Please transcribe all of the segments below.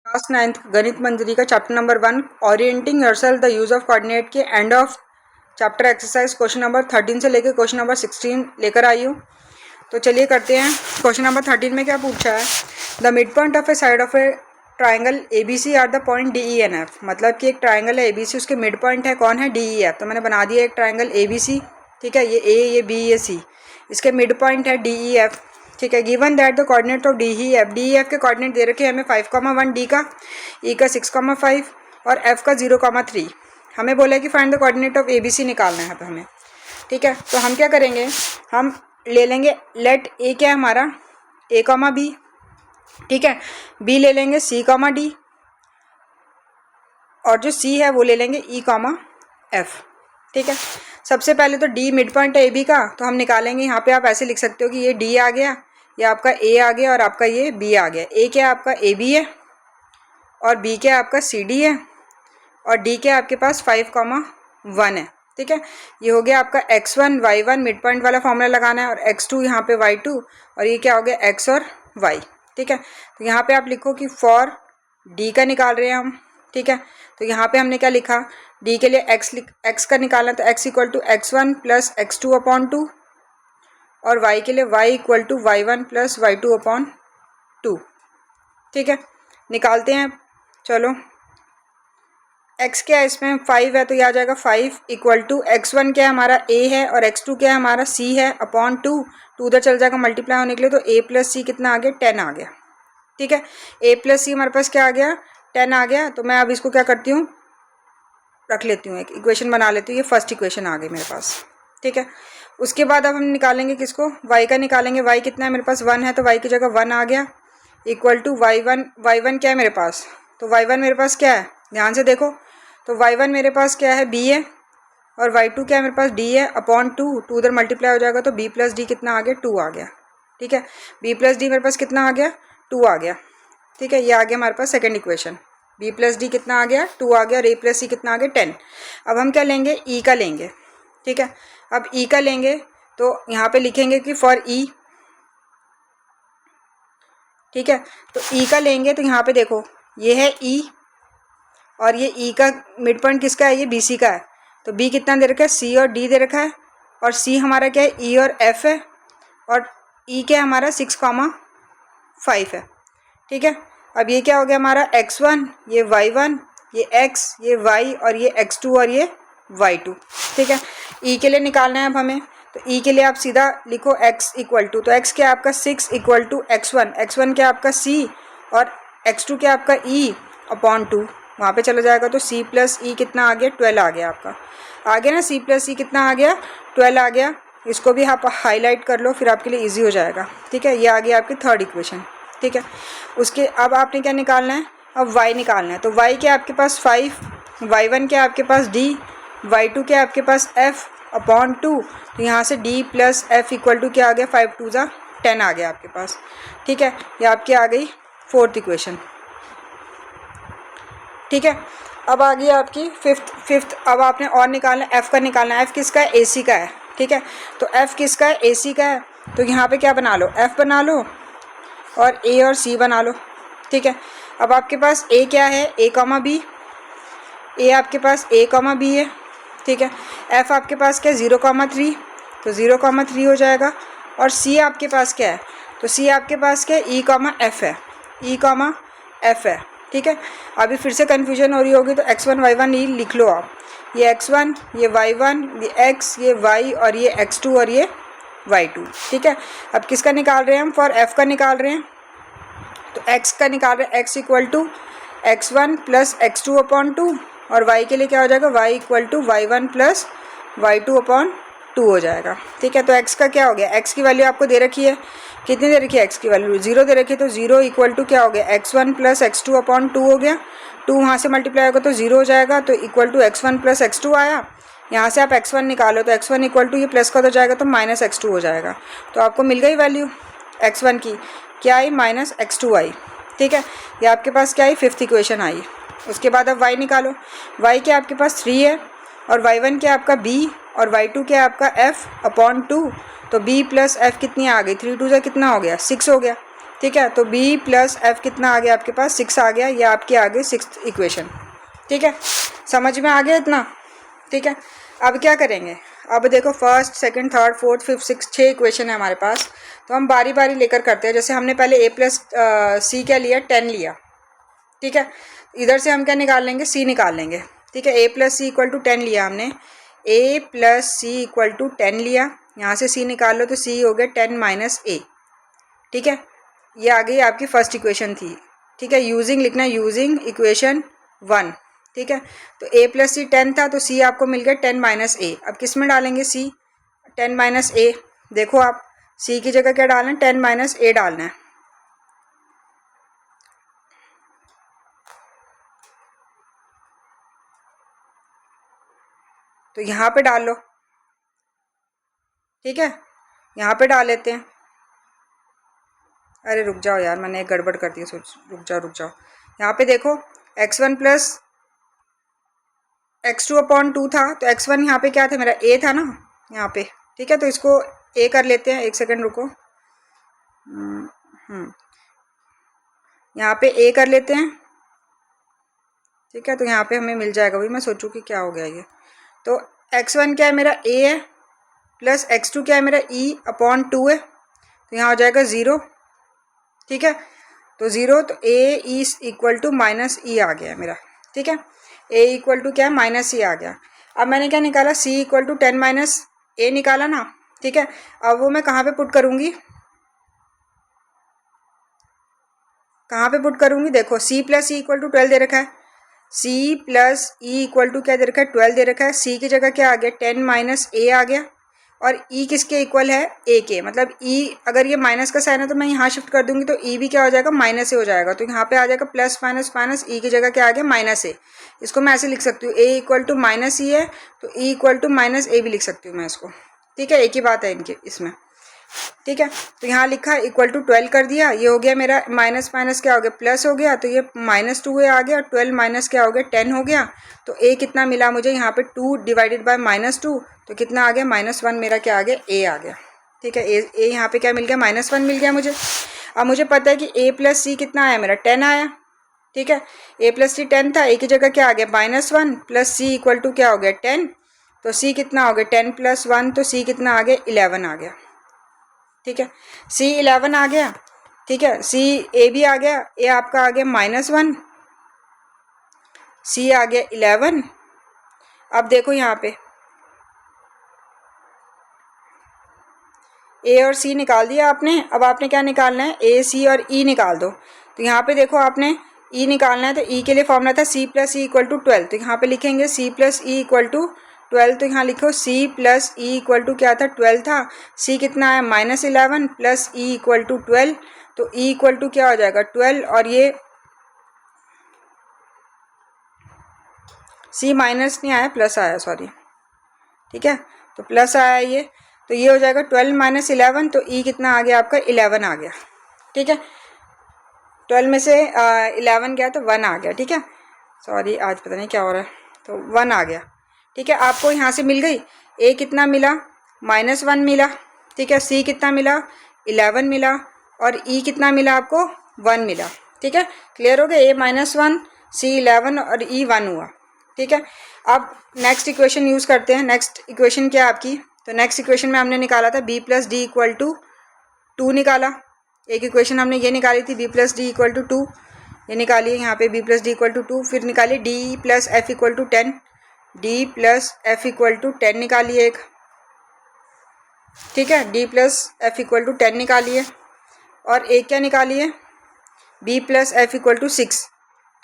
Class 9th Ganita Manjari का chapter number 1 orienting yourself the use of coordinate के end of chapter exercise question number 13 से लेकर question number 16 लेकर आई हूँ। तो चलिए करते हैं। क्वेश्चन नंबर 13 में क्या पूछा है, the mid point of a side of a triangle A B C are the point D E and F. मतलब कि एक ट्राइंगल है ए बी सी, उसके मिड पॉइंट है कौन है, डी ई एफ। तो मैंने बना दिया एक ट्राइंगल ए बी सी, ठीक है, ये ए, ये बी, ये सी, इसके मिड पॉइंट है डी ई एफ, ठीक है। Given that the coordinate of D E F के कोऑर्डिनेट दे रखे हैं हमें 5,1, डी का, ई का 6,5 और एफ का 0,3। हमें बोला है कि find the coordinate of A B C निकालना है हमें, ठीक है। तो हम क्या करेंगे, हम ले लेंगे लेट ए क्या है हमारा ए कॉमा बी, ठीक है, बी ले लेंगे सी कॉमा डी और जो सी है वो ले लेंगे ई कॉमा एफ, ठीक है। सबसे पहले तो डी मिड पॉइंट है ए बी का, तो हम निकालेंगे। यहाँ पे आप ऐसे लिख सकते हो कि ये डी आ गया, ये आपका ए आ गया और आपका ये बी आ गया। ए क्या आपका ए बी है और बी क्या आपका सी डी है और डी क्या आपके पास 5,1 है, ठीक है। ये हो गया आपका x1 y1, मिड पॉइंट वाला फॉर्मूला लगाना है, और x2 यहाँ पे y2 और ये क्या हो गया x और y, ठीक है। तो यहाँ पे आप लिखो कि फॉर डी का निकाल रहे हैं हम, ठीक है। तो यहाँ पे हमने क्या लिखा, डी के लिए x का निकालना, तो x equal to x1 plus x2 upon 2 और y के लिए y equal to y1 plus y2 upon 2, ठीक है। निकालते हैं, चलो। x क्या है इसमें 5 है, तो ये आ जाएगा 5 इक्वल टू x1 क्या है हमारा a है और x2 क्या है हमारा c है अपॉन 2 उधर चल जाएगा मल्टीप्लाई होने के लिए, तो a प्लस सी कितना आ गया 10 आ गया, ठीक है। a प्लस सी हमारे पास क्या आ गया 10 आ गया। तो मैं अब इसको क्या करती हूँ, रख लेती हूँ, एक इक्वेशन बना लेती हूँ। ये फर्स्ट इक्वेशन आ गई मेरे पास, ठीक है। उसके बाद अब हम निकालेंगे किसको, y का निकालेंगे। y कितना है मेरे पास 1 है, तो y की जगह 1 आ गया इक्वल टू y1 क्या है मेरे पास, तो y1 मेरे पास क्या है, ध्यान से देखो। तो y1 मेरे पास क्या है b है और y2 क्या है मेरे पास d है अपॉन 2 उधर मल्टीप्लाई हो जाएगा, तो b प्लस डी कितना आ गया 2 आ गया, ठीक है। b प्लस डी मेरे पास कितना आ गया 2 आ गया, ठीक है। ये आ गया हमारे पास second equation. b plus d कितना आ गया 2 आ गया और a प्लस सी कितना आ गया 10। अब हम क्या लेंगे, e का लेंगे, ठीक है। अब e का लेंगे तो यहाँ पे लिखेंगे कि फॉर e, ठीक है। तो e का लेंगे तो यहाँ पे देखो ये है e और ये e का मिड पॉइंट किसका है, ये bc का है। तो b कितना दे रखा है, c और d दे रखा है और c हमारा क्या है e और f है और e क्या है हमारा 6,5 है, ठीक है। अब ये क्या हो गया हमारा x1, ये y1, ये x, ये y और ये x2 और ये y2, ठीक है। e के लिए निकालना है अब हमें, तो e के लिए आप सीधा लिखो x इक्वल टू, तो x क्या आपका 6 इक्वल टू x1 क्या आपका c और x2 क्या आपका e अपॉन 2, वहाँ पे चला जाएगा। तो c प्लस ई कितना आ गया 12 आ गया आपका, आ गया ना। c प्लस ई कितना आ गया 12 आ गया। इसको भी आप हाईलाइट कर लो, फिर आपके लिए ईजी हो जाएगा, ठीक है। ये आ गया आपकी थर्ड इक्वेशन, ठीक है। उसके अब आपने क्या निकालना है, अब y निकालना है। तो y क्या आपके पास 5, y1 क्या आपके पास d, y2 क्या आपके पास f अपॉन 2, तो यहाँ से d plus f equal to क्या आ गया 5 2 जा 10 आ गया आपके पास, ठीक है। ये आपकी आ गई फोर्थ इक्वेशन, ठीक है। अब आ गई आपकी फिफ्थ। अब आपने और निकालना है, f का निकालना है। f किसका है, ac का है, ठीक है। तो f किसका है, ac का है। तो यहाँ पे क्या बना लो, f बना लो और a और c बना लो, ठीक है। अब आपके पास a क्या है, a कॉमा b, a आपके पास a कॉमा b है, ठीक है। f आपके पास क्या है 0,3, तो 0,3 हो जाएगा। और c आपके पास क्या है, तो c आपके पास क्या है e कॉमा f है, e कॉमा f है, ठीक है। अभी फिर से कन्फ्यूजन हो रही होगी, तो x1 y1 ये लिख लो आप, ये x1, ये y1, ये x, ये y और ये x2 और ये y2, ठीक है। अब किसका निकाल रहे हैं हम, फॉर f का निकाल रहे हैं। तो x का निकाल रहे हैं, x equal to x1 plus x2 upon 2 और y के लिए क्या हो जाएगा, y equal to y1 plus y2 upon 2 हो जाएगा, ठीक है। तो x का क्या हो गया, x की वैल्यू आपको दे रखी है, कितनी दे रखी है, x की वैल्यू 0 दे रखी है। तो 0 इक्वल टू क्या हो गया, x1 प्लस x2 अपॉन 2 हो गया। 2 वहाँ से मल्टीप्लाई होगा तो 0 हो जाएगा, तो equal to x1 plus x2 आया। यहाँ से आप x1 निकालो, तो x1 इक्वल टू ये प्लस का हो जाएगा तो माइनस x2 हो जाएगा। तो आपको मिल गई वैल्यू x1 की, क्या आई माइनस x2 आई, ठीक है। ये आपके पास क्या आई, फिफ्थ इक्वेशन आई। उसके बाद अब y निकालो, y क्या आपके पास 3 है और y1 क्या आपका b और y2 क्या आपका f अपॉन 2, तो b प्लस f कितनी आ गई, 3 2 से कितना हो गया 6 हो गया। ठीक है। तो b प्लस एफ कितना आ गया आपके पास 6 आ गया, ये आपकी आ गई 6th इक्वेशन। ठीक है, समझ में आ गया इतना। ठीक है, अब क्या करेंगे, अब देखो first second third fourth fifth six 6 equation है हमारे पास, तो हम बारी बारी लेकर करते हैं। जैसे हमने पहले a प्लस सी क्या लिया 10 लिया। ठीक है, इधर से हम क्या निकाल लेंगे c निकाल लेंगे। ठीक है, a plus C equal to 10 लिया हमने, a plus C equal to 10 लिया, यहाँ से c निकाल लो तो c हो गया 10 माइनस a। ठीक है, ये आ गई आपकी फर्स्ट इक्वेशन थी। ठीक है, यूजिंग लिखना है, यूजिंग इक्वेशन 1। ठीक है, तो a प्लस सी 10 था तो c आपको मिल गया 10 माइनस a। अब किस में डालेंगे c 10 माइनस a, देखो आप c की जगह क्या डालना है 10 माइनस a डालना है। तो यहाँ पे डाल लो। ठीक है, यहाँ पे डाल लेते हैं। अरे रुक जाओ यार, मैंने एक गड़बड़ कर दी, सोच रुक जाओ। यहाँ पे देखो x1 प्लस x2 अपॉन 2 था, तो x1 यहाँ पे क्या था मेरा a था ना यहाँ पे। ठीक है, तो इसको a कर लेते हैं, एक सेकंड रुको। यहाँ पे a कर लेते हैं। ठीक है, तो यहाँ पे हमें मिल जाएगा, वही मैं सोचूं कि क्या हो गया ये। तो x1 क्या है मेरा a है, प्लस x2 क्या है मेरा e अपॉन 2 है, तो यहाँ हो जाएगा 0। ठीक है, तो 0, तो a is equal to minus e आ गया मेरा। ठीक है, a इक्वल टू क्या है माइनस ई आ गया। अब मैंने क्या निकाला c equal to 10 minus a निकाला ना। ठीक है, अब वो मैं कहाँ पे पुट करूँगी, कहाँ पे पुट करूँगी, देखो c plus E equal to 12 दे रखा है, c plus E equal to क्या दे रखा है 12 दे रखा है। c की जगह क्या आ गया 10 माइनस a आ गया, और e किसके इक्वल है a के, मतलब e अगर ये माइनस का साइन है तो मैं यहाँ शिफ्ट कर दूंगी तो e भी क्या हो जाएगा माइनस ए हो जाएगा। तो यहाँ पे आ जाएगा प्लस माइनस माइनस, e की जगह क्या आ गया माइनस ए। इसको मैं ऐसे लिख सकती हूँ a इक्वल टू माइनस ई है तो e इक्वल टू माइनस ए भी लिख सकती हूँ मैं इसको। ठीक है, एक ही बात है इनके इसमें। ठीक है, तो यहाँ लिखा इक्वल टू 12 कर दिया, ये हो गया मेरा माइनस माइनस क्या हो गया प्लस हो गया, तो ये माइनस 2 आ गया, 12 माइनस क्या हो गया 10 हो गया। तो a कितना मिला मुझे यहाँ पे 2 डिवाइडेड बाय -2, तो कितना आ गया -1 मेरा क्या आ गया a आ गया। ठीक है, a यहाँ पे क्या मिल गया -1 मिल गया मुझे। अब मुझे पता है कि a प्लस सी कितना आया मेरा 10 आया। ठीक है, a प्लस सी 10 था, a की जगह क्या आ गया -1 प्लस c इक्वल टू क्या हो गया 10, तो c कितना हो गया 10 प्लस 1, तो c कितना आ गया 11 आ गया। ठीक है, c 11 आ गया। ठीक है, c a भी आ गया, a आपका आ गया -1, c आ गया 11। अब देखो यहाँ पे a और c निकाल दिया आपने, अब आपने क्या निकालना है a c और e निकाल दो। तो यहाँ पे देखो आपने e निकालना है, तो e के लिए फॉर्मूला था c plus E equal to 12, तो यहाँ पे लिखेंगे c plus E equal to 12, तो यहाँ लिखो c plus E equal to क्या था 12 था, c कितना है -11 प्लस ई इक्वल टू 12, तो e इक्वल टू क्या हो जाएगा 12, और ये c माइनस नहीं आया प्लस आया, सॉरी। ठीक है, तो प्लस आया ये, तो ये हो जाएगा 12 माइनस 11, तो e कितना आ गया आपका 11 आ गया। ठीक है, 12 में से 11 गया तो 1 आ गया। ठीक है, सॉरी आज पता नहीं क्या हो रहा है, तो 1 आ गया। ठीक है, आपको यहाँ से मिल गई a कितना मिला -1 मिला। ठीक है, c कितना मिला 11 मिला, और e कितना मिला आपको 1 मिला। ठीक है, क्लियर हो गया, a -1 c 11 और e 1 हुआ। ठीक है, अब नेक्स्ट इक्वेशन यूज़ करते हैं। नेक्स्ट इक्वेशन क्या है आपकी, तो नेक्स्ट इक्वेशन में हमने निकाला था b plus D equal to 2 निकाला। एक इक्वेशन हमने ये निकाली थी b plus D equal to 2, ये निकालिए यहाँ पे b plus D equal to 2। फिर निकालिए d plus F equal to 10, d plus F equal to 10 निकालिए एक। ठीक है, d plus F equal to 10 निकालिए, और एक क्या निकालिए b plus F equal to 6,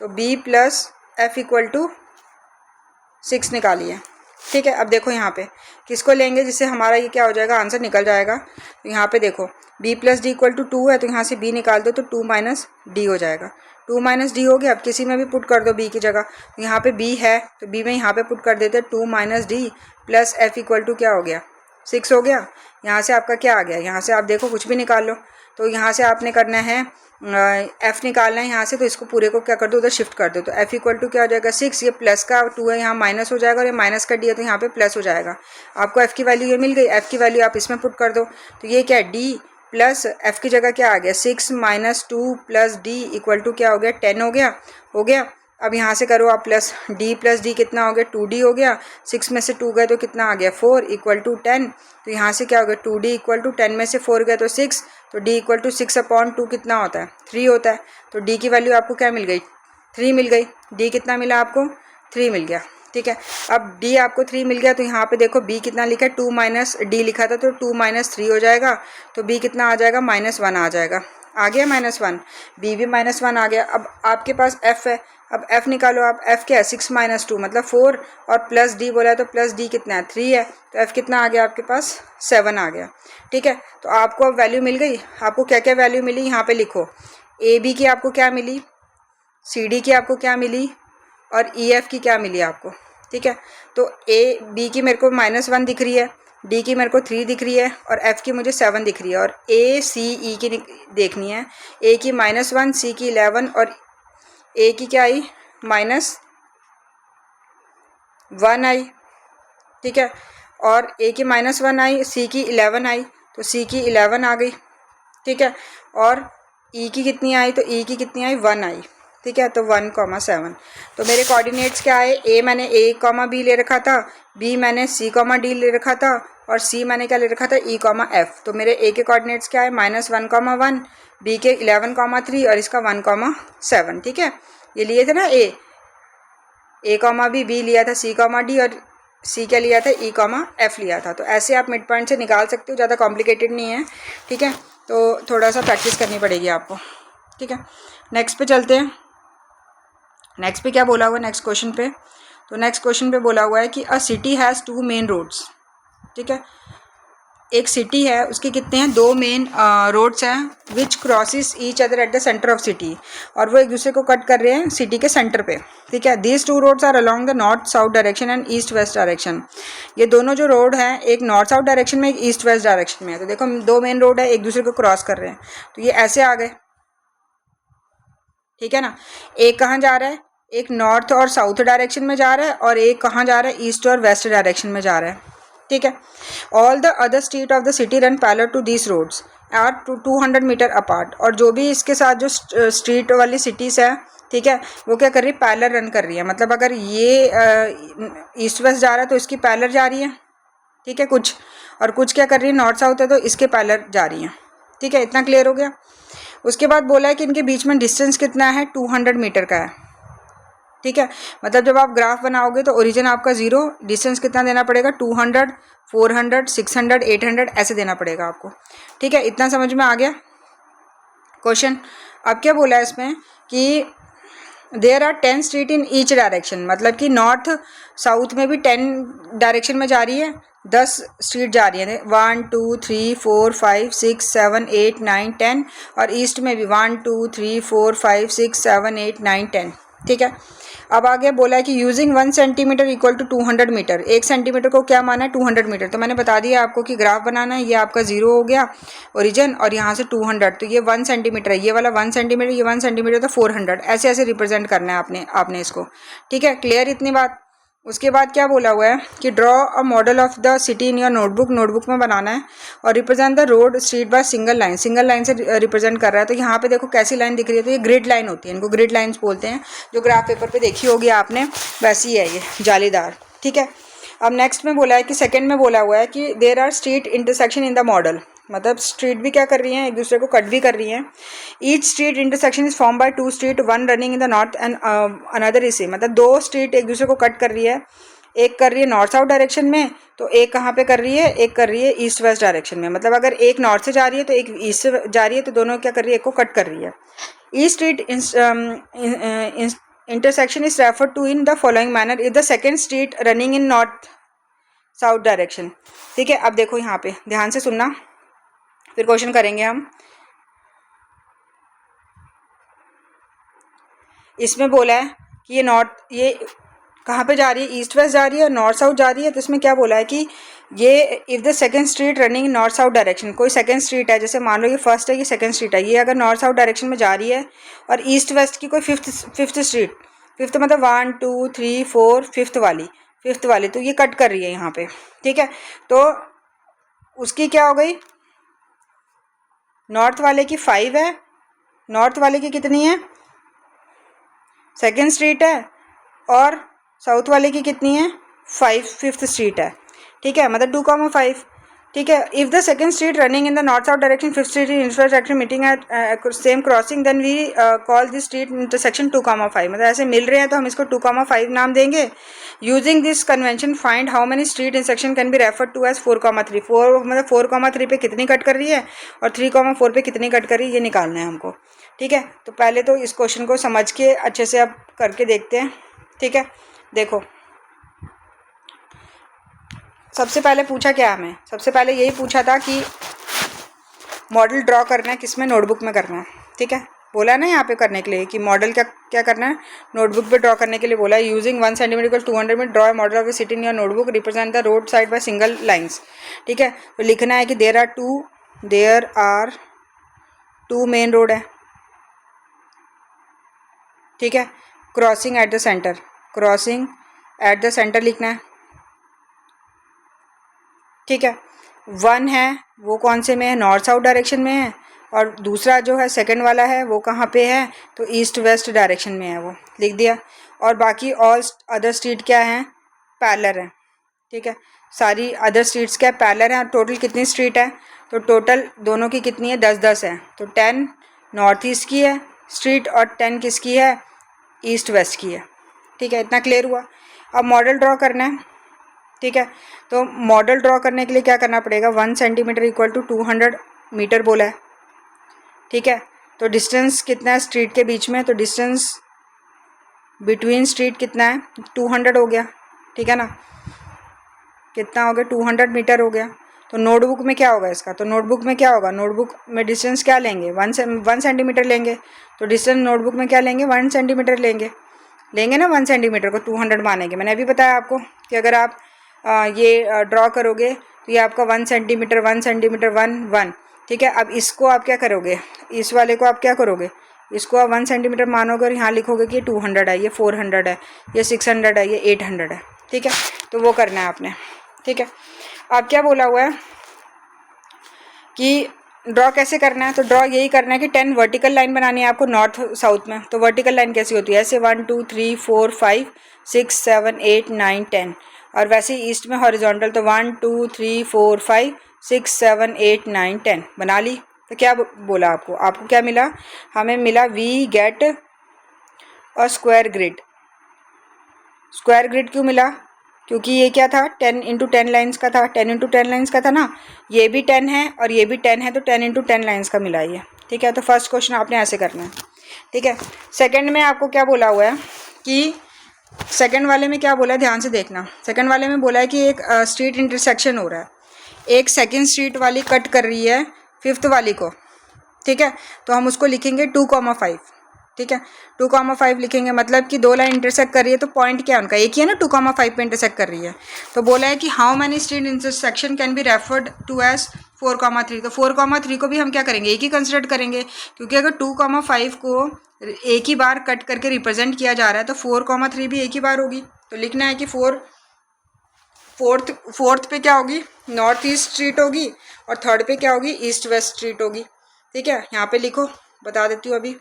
तो b plus F equal to 6 निकालिए। ठीक है, अब देखो यहाँ पे किसको लेंगे जिससे हमारा ये क्या हो जाएगा आंसर निकल जाएगा। तो यहाँ पे देखो b plus D equal to 2 है, तो यहाँ से b निकाल दो तो 2 माइनस डी हो जाएगा। 2 माइनस डी हो गया, अब किसी में भी पुट कर दो b की जगह, तो यहाँ पे b है तो b में यहाँ पे पुट कर देते हैं 2 minus D plus F equal to क्या हो गया 6 हो गया। यहाँ से आपका क्या आ गया, यहाँ से आप देखो कुछ भी निकाल लो, तो यहाँ से आपने करना है f निकालना है यहाँ से, तो इसको पूरे को क्या कर दो उधर शिफ्ट कर दो, तो f इक्वल टू क्या हो जाएगा 6, ये प्लस का 2 है यहाँ माइनस हो जाएगा, और ये माइनस का d है तो यहाँ पे प्लस हो जाएगा। आपको f की वैल्यू ये मिल गई, f की वैल्यू आप इसमें पुट कर दो, तो ये क्या है d प्लस एफ की जगह क्या आ गया 6 minus 2 plus D equal to क्या हो गया 10 हो गया। अब यहाँ से करो आप प्लस डी कितना हो गया 2d हो गया, 6 में से 2 गए तो कितना आ गया 4 इक्वल टू 10। तो यहाँ से क्या हो गया 2d इक्वल टू 10 में से 4 गया तो 6, तो d इक्वल टू 6/2 कितना होता है 3 होता है। तो d की वैल्यू आपको क्या मिल गई 3 मिल गई। d कितना मिला आपको 3 मिल गया। ठीक है, अब d आपको 3 मिल गया तो यहाँ पे देखो b कितना लिखा है 2 माइनस d लिखा था तो 2 माइनस 3 हो जाएगा, तो b कितना आ जाएगा -1 आ जाएगा। आ गया -1, b भी -1 आ गया। अब आपके पास f है, अब f निकालो आप, f क्या है 6 माइनस 2 मतलब 4 और प्लस d बोला है तो प्लस d कितना है 3 है, तो f कितना आ गया आपके पास 7 आ गया। ठीक है, तो आपको अब वैल्यू मिल गई। आपको क्या क्या वैल्यू मिली यहाँ पे लिखो, ए बी की आपको क्या मिली, सी डी की आपको क्या मिली और ई एफ की क्या मिली आपको। ठीक है, तो ए बी की मेरे को -1 दिख रही है, डी की मेरे को 3 दिख रही है और एफ़ की मुझे 7 दिख रही है, और ए सी ई की देखनी है। ए की -1, सी की 11 और ए की क्या आई -1 आई। ठीक है, और ए की -1 आई, सी की 11 आई तो सी की 11 आ गई। ठीक है, और ई की कितनी आई, तो ई की कितनी आई 1 आई। ठीक है, तो 1,7। तो मेरे कोऑर्डिनेट्स क्या आए, ए मैंने a, b ले रखा था, बी मैंने c, d ले रखा था और सी मैंने क्या ले रखा था e, f। तो मेरे a के कोऑर्डिनेट्स क्या है -1,1, b के 11,3 और इसका 1,7। ठीक है, ये लिए थे ना a, b लिया था c, d और c क्या लिया था e, f लिया था। तो ऐसे आप मिड पॉइंट से निकाल सकते हो, ज़्यादा कॉम्प्लिकेटेड नहीं है। ठीक है, तो थोड़ा सा प्रैक्टिस करनी पड़ेगी आपको। ठीक है, नेक्स्ट पे चलते हैं। नेक्स्ट पे क्या बोला हुआ है नेक्स्ट क्वेश्चन पे, तो नेक्स्ट क्वेश्चन पे बोला हुआ है कि a city has 2 main roads. ठीक है, एक सिटी है, उसके कितने हैं 2 मेन रोड्स हैं which crosses each other at the centre of city, और वो एक दूसरे को कट कर रहे हैं सिटी के सेंटर पे। ठीक है, these 2 roads are along the north south direction and east west direction. ये दोनों जो रोड हैं एक नॉर्थ साउथ डायरेक्शन में, एक ईस्ट वेस्ट डायरेक्शन में है। तो देखो 2 मेन रोड है, एक दूसरे को क्रॉस कर रहे हैं, तो ये ऐसे आ गए। ठीक है ना, एक कहाँ जा रहा है, एक नॉर्थ और साउथ डायरेक्शन में जा रहा है और एक कहाँ जा रहा है ईस्ट और वेस्ट डायरेक्शन में जा रहा है। ठीक है, all the other street of the city run parallel to these roads are 200 metre apart. और जो भी इसके साथ जो स्ट्रीट वाली सिटीज़ है, ठीक है, वो क्या कर रही है पैरेलल रन कर रही है। मतलब अगर ये ईस्ट वेस्ट जा रहा है तो इसकी पैरेलल जा रही है। ठीक है, कुछ और कुछ क्या कर रही है नॉर्थ साउथ है तो इसके पैरेलल जा रही है। ठीक है, इतना क्लियर हो गया। उसके बाद बोला है कि इनके बीच में डिस्टेंस कितना है 200 मीटर का है। ठीक है, मतलब जब आप ग्राफ बनाओगे तो ओरिजिन आपका 0, डिस्टेंस कितना देना पड़ेगा 200, 400, 600, 800 ऐसे देना पड़ेगा आपको। ठीक है, इतना समझ में आ गया क्वेश्चन। अब क्या बोला है इसमें कि there are 10 street in each direction, मतलब कि नॉर्थ साउथ में भी 10 डायरेक्शन में जा रही है, 10 स्ट्रीट जा रही है 1 2 3 4 5 6 7 8 9 10, और ईस्ट में भी 1 2 3 4 5 6 7 8 9 10। ठीक है, अब आगे बोला है कि using 1 centimetre equal to 200 metre, 1 centimetre को क्या माना है 200 मीटर। तो मैंने बता दिया आपको कि ग्राफ बनाना है, ये आपका 0 हो गया ओरिजिन और यहाँ से 200, तो ये 1 सेंटीमीटर है, ये वाला 1 सेंटीमीटर, ये 1 सेंटीमीटर तो 400, ऐसे ऐसे रिप्रेजेंट करना है आपने इसको। ठीक है, क्लियर इतनी बात। उसके बाद क्या बोला हुआ है कि draw a model of the city in your notebook में बनाना है और represent the road street by single line से रिप्रेजेंट कर रहा है। तो यहाँ पे देखो कैसी लाइन दिख रही है, तो ये ग्रिड लाइन होती है, इनको ग्रिड लाइन्स बोलते हैं, जो ग्राफ पेपर पे देखी होगी आपने वैसी है ये जालीदार। ठीक है, अब नेक्स्ट में बोला है कि सेकंड में बोला हुआ है कि there are street intersection in the model, मतलब स्ट्रीट भी क्या कर रही हैं एक दूसरे को कट भी कर रही हैं। Each street intersection is form by 2 street, 1 running in the north and another is same, मतलब 2 स्ट्रीट एक दूसरे को कट कर रही है, एक कर रही है नॉर्थ साउथ डायरेक्शन में तो एक कहाँ पे कर रही है, एक कर रही है ईस्ट वेस्ट डायरेक्शन में। मतलब अगर एक नॉर्थ से जा रही है तो एक ईस्ट से जा रही है, तो दोनों क्या कर रही है एक को कट कर रही है। Each street intersection is refer to in the following manner, is the second street running in north south direction. ठीक है, अब देखो यहाँ पे ध्यान से सुनना, फिर क्वेश्चन करेंगे हम। इसमें बोला है कि ये कहाँ पे जा रही है, ईस्ट वेस्ट जा रही है, नॉर्थ साउथ जा रही है। तो इसमें क्या बोला है कि ये if the second street running north south direction, कोई सेकंड स्ट्रीट है, जैसे मान लो ये फर्स्ट है, ये सेकंड स्ट्रीट है, ये अगर नॉर्थ साउथ डायरेक्शन में जा रही है और ईस्ट वेस्ट की कोई फिफ्थ स्ट्रीट, फिफ्थ मतलब 1 2 3 4 फिफ्थ वाली, तो ये कट कर रही है यहाँ पे। ठीक है, तो उसकी क्या हो गई, नॉर्थ वाले की 5 है, नॉर्थ वाले की कितनी है, सेकेंड स्ट्रीट है, और साउथ वाले की कितनी है, 5 फिफ्थ स्ट्रीट है, ठीक है, मतलब 2,5, ठीक है। If the second street running in the north south direction, fifth street in east west direction meeting at same crossing, then we call this street intersection 2,5, मतलब ऐसे मिल रहे हैं तो हम इसको 2,5 नाम देंगे। Using this convention find how many street intersection can be refer to as 4,3, 4 मतलब 4,3 पे कितनी कट कर रही है और 3,4 पे कितनी कट कर रही है, ये निकालना है हमको, ठीक है। तो पहले तो इस क्वेश्चन को समझ के अच्छे से अब करके देखते हैं, ठीक है। देखो सबसे पहले पूछा क्या हमें, सबसे पहले यही पूछा था कि मॉडल ड्रॉ करना है, किस में, नोटबुक में करना है, ठीक है। बोला है ना यहाँ पे करने के लिए कि मॉडल क्या क्या करना है, नोटबुक पे ड्रॉ करने के लिए बोला है। यूजिंग 1 सेंटीमीटर 200 में draw model of the city in your notebook, represent the road side by single lines, ठीक है। तो लिखना है कि there are two main road है, ठीक है, crossing at the centre, crossing at the centre लिखना है, ठीक है। 1 है वो कौन से में है, नॉर्थ साउथ डायरेक्शन में है, और दूसरा जो है सेकंड वाला है वो कहाँ पे है, तो ईस्ट वेस्ट डायरेक्शन में है, वो लिख दिया। और बाकी ऑल अदर स्ट्रीट क्या हैं, पैरेलल है, ठीक है। सारी अदर स्ट्रीट्स क्या पैरेलल हैं। और टोटल कितनी स्ट्रीट है, तो टोटल दोनों की कितनी है, 10-10 है, तो 10 नॉर्थ ईस्ट की है स्ट्रीट और 10 किसकी है, ईस्ट वेस्ट की है, ठीक है। इतना क्लियर हुआ। अब मॉडल ड्रॉ करना है, ठीक है। तो मॉडल ड्रॉ करने के लिए क्या करना पड़ेगा, 1 सेंटीमीटर इक्वल टू 200 मीटर बोला है, ठीक है। तो डिस्टेंस कितना है स्ट्रीट के बीच में, तो डिस्टेंस बिटवीन स्ट्रीट कितना है, 200 हो गया, ठीक है ना, कितना हो गया, 200 मीटर हो गया। तो नोटबुक में क्या होगा इसका, तो नोटबुक में क्या होगा, नोटबुक में डिस्टेंस क्या लेंगे, 1 सेंटीमीटर लेंगे, तो डिस्टेंस नोटबुक में क्या लेंगे, 1 सेंटीमीटर लेंगे ना, 1 सेंटीमीटर को 200 मानेंगे। मैंने अभी बताया आपको कि अगर आप ये ड्रॉ करोगे तो ये आपका 1 सेंटीमीटर 1 सेंटीमीटर 1 ठीक है। अब इसको आप क्या करोगे, इस वाले को आप क्या करोगे, इसको आप 1 सेंटीमीटर मानोगे और यहाँ लिखोगे कि 200 है, ये 400 है, ये 600 है, ये 800 है, ठीक है। तो वो करना है आपने, ठीक है। अब क्या बोला हुआ है कि ड्रॉ कैसे करना है, तो ड्रॉ यही करना है कि 10 वर्टिकल लाइन बनानी है आपको नॉर्थ साउथ में। तो वर्टिकल लाइन कैसी होती है, ऐसे 1 2 3 4 5 6 7 8 9 10, और वैसे ही ईस्ट में हॉरिजॉन्टल, तो 1 2 3 4 5 6 7 8 9 10 बना ली। तो क्या बोला आपको क्या मिला, हमें मिला वी गेट और स्क्वायर ग्रिड। स्क्वायर ग्रिड क्यों मिला, क्योंकि ये क्या था, 10 × 10 लाइन्स का था, 10 × 10 लाइन्स का था ना, ये भी 10 है और ये भी 10 है, तो 10 × 10 लाइन्स का मिला ये, ठीक है। तो फर्स्ट क्वेश्चन आपने ऐसे करना है, ठीक है। सेकंड में आपको क्या बोला हुआ है कि सेकंड वाले में क्या बोला है, ध्यान से देखना। सेकंड वाले में बोला है कि एक स्ट्रीट इंटरसेक्शन हो रहा है, एक सेकंड स्ट्रीट वाली कट कर रही है फिफ्थ वाली को, ठीक है। तो हम उसको लिखेंगे 2,5, ठीक है, 2,5 लिखेंगे, मतलब कि 2 लाइन इंटरसेक्ट कर रही है, तो पॉइंट क्या उनका एक ही है ना, 2,5 पे इंटरसेक्ट कर रही है। तो बोला है कि how many street intersection can be referred to as 4,3, तो 4,3 को भी हम क्या करेंगे, एक ही कंसिडर करेंगे, क्योंकि अगर 2,5 को एक ही बार कट करके रिप्रेजेंट किया जा रहा है तो 4,3 भी एक ही बार होगी। तो लिखना है कि फोर्थ पे क्या होगी, नॉर्थ ईस्ट स्ट्रीट होगी, और थर्ड पे क्या होगी, ईस्ट वेस्ट स्ट्रीट होगी, ठीक है। यहाँ पे लिखो, बता देती हूँ अभी,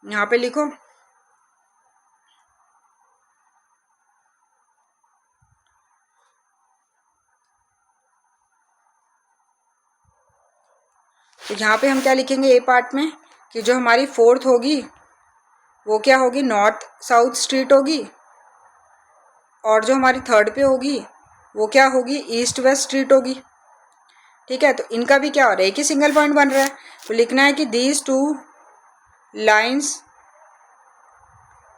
यहाँ पे लिखो, तो यहाँ पे हम क्या लिखेंगे ए पार्ट में, कि जो हमारी फोर्थ होगी वो क्या होगी, नॉर्थ साउथ स्ट्रीट होगी, और जो हमारी थर्ड पे होगी वो क्या होगी, ईस्ट वेस्ट स्ट्रीट होगी, ठीक है। तो इनका भी क्या हो रहा है, एक ही सिंगल पॉइंट बन रहा है, तो लिखना है कि these 2 lines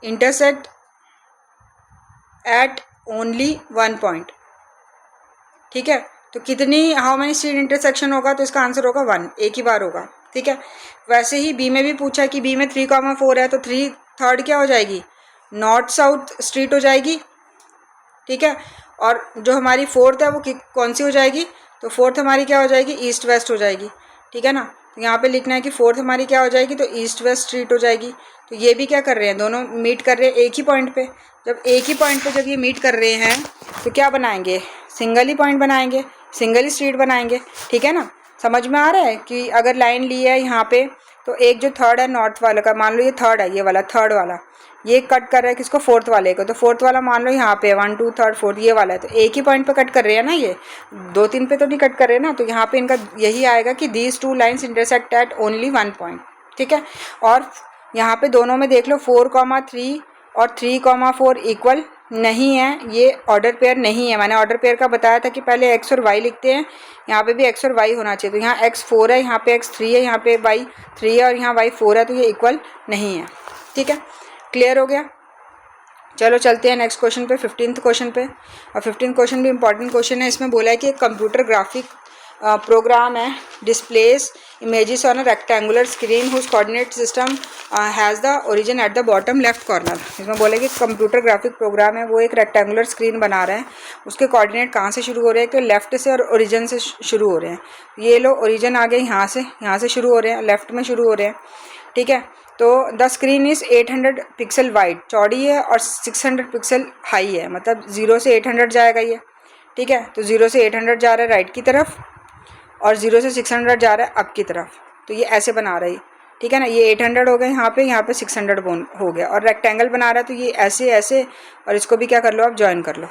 intersect at only 1 point, ठीक है। तो कितनी हाउ मैनी स्ट्रीट इंटरसेक्शन होगा, तो इसका आंसर होगा 1, एक ही बार होगा, ठीक है। वैसे ही बी में भी पूछा है कि बी में 3,4 है, तो थर्ड क्या हो जाएगी, नॉर्थ साउथ स्ट्रीट हो जाएगी, ठीक है। और जो हमारी फोर्थ है वो कौन सी हो जाएगी, तो फोर्थ हमारी क्या हो जाएगी, ईस्ट वेस्ट हो जाएगी, ठीक है ना। तो यहाँ पे लिखना है कि फोर्थ हमारी क्या हो जाएगी, तो ईस्ट वेस्ट स्ट्रीट हो जाएगी। तो ये भी क्या कर रहे हैं, दोनों मीट कर रहे हैं एक ही पॉइंट पे। जब एक ही पॉइंट पे जब ये मीट कर रहे हैं तो क्या बनाएंगे, सिंगल ही पॉइंट बनाएंगे, सिंगल ही स्ट्रीट बनाएंगे, ठीक है ना। समझ में आ रहा है कि अगर लाइन ली है यहाँ पे, तो एक जो थर्ड है नॉर्थ वाले का, मान लो ये थर्ड है, ये वाला थर्ड वाला, ये कट कर रहा है किसको, फोर्थ वाले को, तो फोर्थ वाला मान लो यहाँ पे 1 2 3 4 ये वाला है, तो एक ही पॉइंट पे कट कर रहे हैं ना, ये 2 3 पे तो नहीं कट कर रहे हैं ना, तो यहाँ पे इनका यही आएगा कि these two lines intersect at only 1 point, ठीक है। और यहाँ पे दोनों में देख लो 4,3 और 3,4 इक्वल नहीं है, ये ऑर्डर पेयर नहीं है। मैंने ऑर्डर पेयर का बताया था कि पहले एक्स और वाई लिखते हैं, यहाँ पे भी एक्स और वाई होना चाहिए, तो यहाँ एक्स 4 है, यहाँ पे एक्स 3 है, यहाँ पे वाई 3 है और यहाँ वाई 4 है, तो ये इक्वल नहीं है, ठीक है। क्लियर हो गया। चलो चलते हैं नेक्स्ट क्वेश्चन पे, 15th क्वेश्चन पे। और 15th क्वेश्चन भी इंपॉर्टेंट क्वेश्चन है। इसमें बोला है कि एक कंप्यूटर ग्राफिक प्रोग्राम है, displays images on a rectangular screen whose coordinate system has the origin at the bottom left corner. इसमें बोले कि कंप्यूटर ग्राफिक प्रोग्राम है, वो एक रेक्टेंगुलर स्क्रीन बना रहे हैं, उसके कोऑर्डिनेट कहाँ से शुरू हो रहे हैं, तो लेफ्ट से और ओरिजिन से शुरू हो रहे हैं। ये लो ओरिजिन आ गए यहाँ से शुरू हो रहे हैं, लेफ्ट में शुरू हो रहे हैं, ठीक है। तो the screen is 800 pixel wide, चौड़ी है, और 600 पिक्सल हाई है, मतलब 0 से 800 जाएगा ये, ठीक है। तो 0 से 800 जा रहा है राइट की तरफ, और 0 से 600 जा रहा है अप की तरफ, तो ये ऐसे बना रही, ठीक है ना। ये 800 हो गए यहाँ पे 600 हो गया, और रेक्टेंगल बना रहा है, तो ये ऐसे ऐसे, और इसको भी क्या कर लो आप, ज्वाइन कर लो,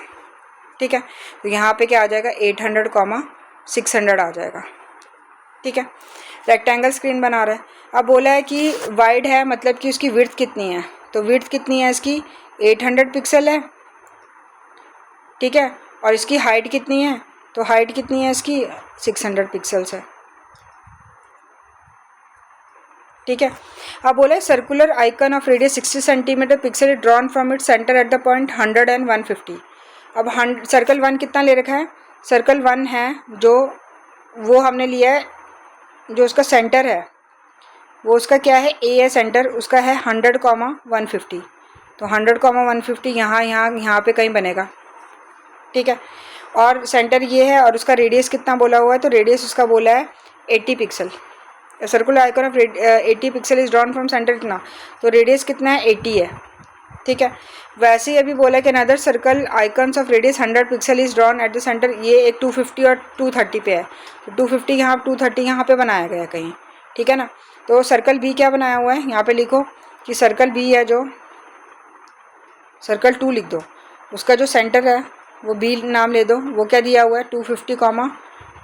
ठीक है। तो यहाँ पे क्या आ जाएगा, 800, 600 आ जाएगा, ठीक है। रेक्टेंगल स्क्रीन बना रहा है। अब बोला है कि वाइड है, मतलब कि उसकी विड्थ कितनी है, तो विड्थ कितनी है इसकी, 800 पिक्सल है, ठीक है। और इसकी हाइट कितनी है, तो हाइट कितनी है इसकी, 600 पिक्सल्स है, ठीक है। अब बोला है circular icon of radius 60 centimetre pixel is drawn from it centre at the point 100 and 150। अब सर्कल 1 कितना ले रखा है, सर्कल 1 है जो वो हमने लिया है, जो उसका सेंटर है वो उसका क्या है, ए है सेंटर, उसका है 100, 150। तो 100, 150 यहाँ पे कहीं बनेगा, ठीक है। और सेंटर ये है, और उसका रेडियस कितना बोला हुआ है, तो रेडियस उसका बोला है 80 pixel. Circular icon of 80 pixel is drawn from centre कितना, तो रेडियस कितना है, 80 है, ठीक है। वैसे ही अभी बोला कि another circle icons of radius 100 pixel is drawn at the centre, ये एक 250 और 230 पे है, तो 250 यहाँ 230 यहाँ पे बनाया गया है कहीं, ठीक है ना। तो सर्कल बी क्या बनाया हुआ है, यहाँ पे लिखो कि सर्कल बी है, जो सर्कल 2 लिख दो, उसका जो सेंटर है वो बी नाम ले दो, वो क्या दिया हुआ है, 250,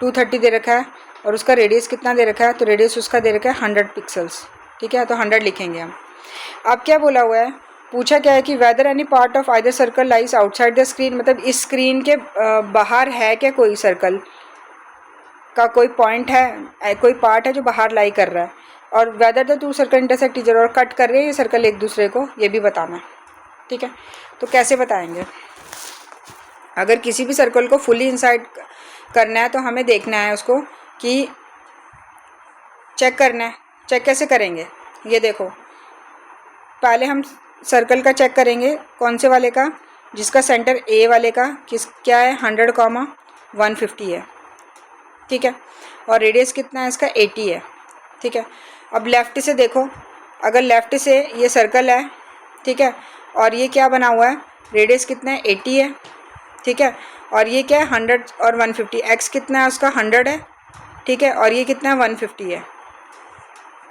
230 दे रखा है, और उसका रेडियस कितना दे रखा है, तो रेडियस उसका दे रखा है 100 पिक्सल्स, ठीक है। तो 100 लिखेंगे हम। अब क्या बोला हुआ है, पूछा क्या है कि whether any part of either circle lies outside the screen, मतलब इस स्क्रीन के बाहर है क्या कोई सर्कल का कोई पॉइंट है, कोई पार्ट है जो बाहर लाई कर रहा है, और whether the two circle intersect teacher, और कट कर रहे हैं ये सर्कल एक दूसरे को, ये भी बताना है, ठीक है। तो कैसे बताएंगे, अगर किसी भी सर्कल को फुली इनसाइड करना है तो हमें देखना है उसको कि चेक करना है। चेक कैसे करेंगे, ये देखो, पहले हम सर्कल का चेक करेंगे, कौन से वाले का, जिसका सेंटर ए वाले का क्या है, 100, 150 है, ठीक है। और रेडियस कितना है इसका, 80 है, ठीक है। अब लेफ़्ट से देखो, अगर लेफ़्ट से ये सर्कल है, ठीक है, और ये क्या बना हुआ है, रेडियस कितना है, 80 है, ठीक है। और ये क्या है, 100 और 150, एक्स कितना है उसका, 100 है, ठीक है, और ये कितना है, 150 है,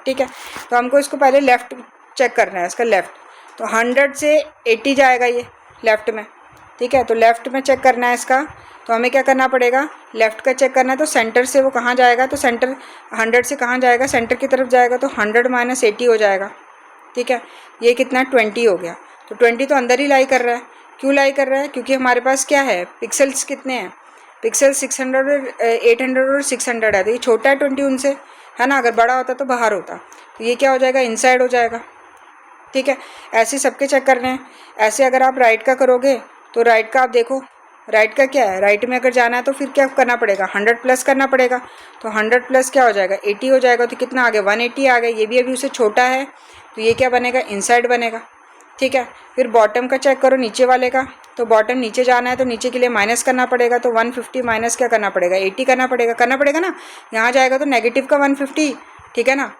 ठीक है। तो हमको इसको पहले लेफ़्ट चेक करना है, इसका लेफ़्ट, तो 100 से 80 जाएगा ये लेफ़्ट में, ठीक है। तो लेफ़्ट में चेक करना है इसका, तो हमें क्या करना पड़ेगा, लेफ़्ट का चेक करना है, तो सेंटर से वो कहाँ जाएगा, तो सेंटर 100 से कहाँ जाएगा, सेंटर की तरफ जाएगा, तो 100 - 80 हो जाएगा, ठीक है। ये कितना 20 हो गया, तो 20 तो अंदर ही लाई कर रहा है। क्यों लाई कर रहा है, क्योंकि हमारे पास क्या है, पिक्सल्स कितने हैं, पिक्सल 600 और 800 और 600 है, तो ये छोटा है 20 उनसे, है ना। अगर बड़ा होता तो बाहर होता, तो ये क्या हो जाएगा, इनसाइड हो जाएगा, ठीक है। ऐसे सबके चेक करने हैं। ऐसे अगर आप राइट का करोगे, तो राइट का आप देखो, राइट का क्या है, राइट में अगर जाना है तो फिर क्या करना पड़ेगा, 100 प्लस करना पड़ेगा, तो 100 प्लस क्या हो जाएगा, 80 हो जाएगा, तो कितना आ गया, 180 आ गया। ये भी अभी उससे छोटा है, तो ये क्या बनेगा, इनसाइड बनेगा, ठीक है। फिर बॉटम का चेक करो, नीचे वाले का, तो बॉटम नीचे जाना है, तो नीचे के लिए माइनस करना पड़ेगा, तो 150 माइनस क्या करना पड़ेगा, 80 करना पड़ेगा ना। यहाँ जाएगा तो नेगेटिव का 150, ठीक है ना,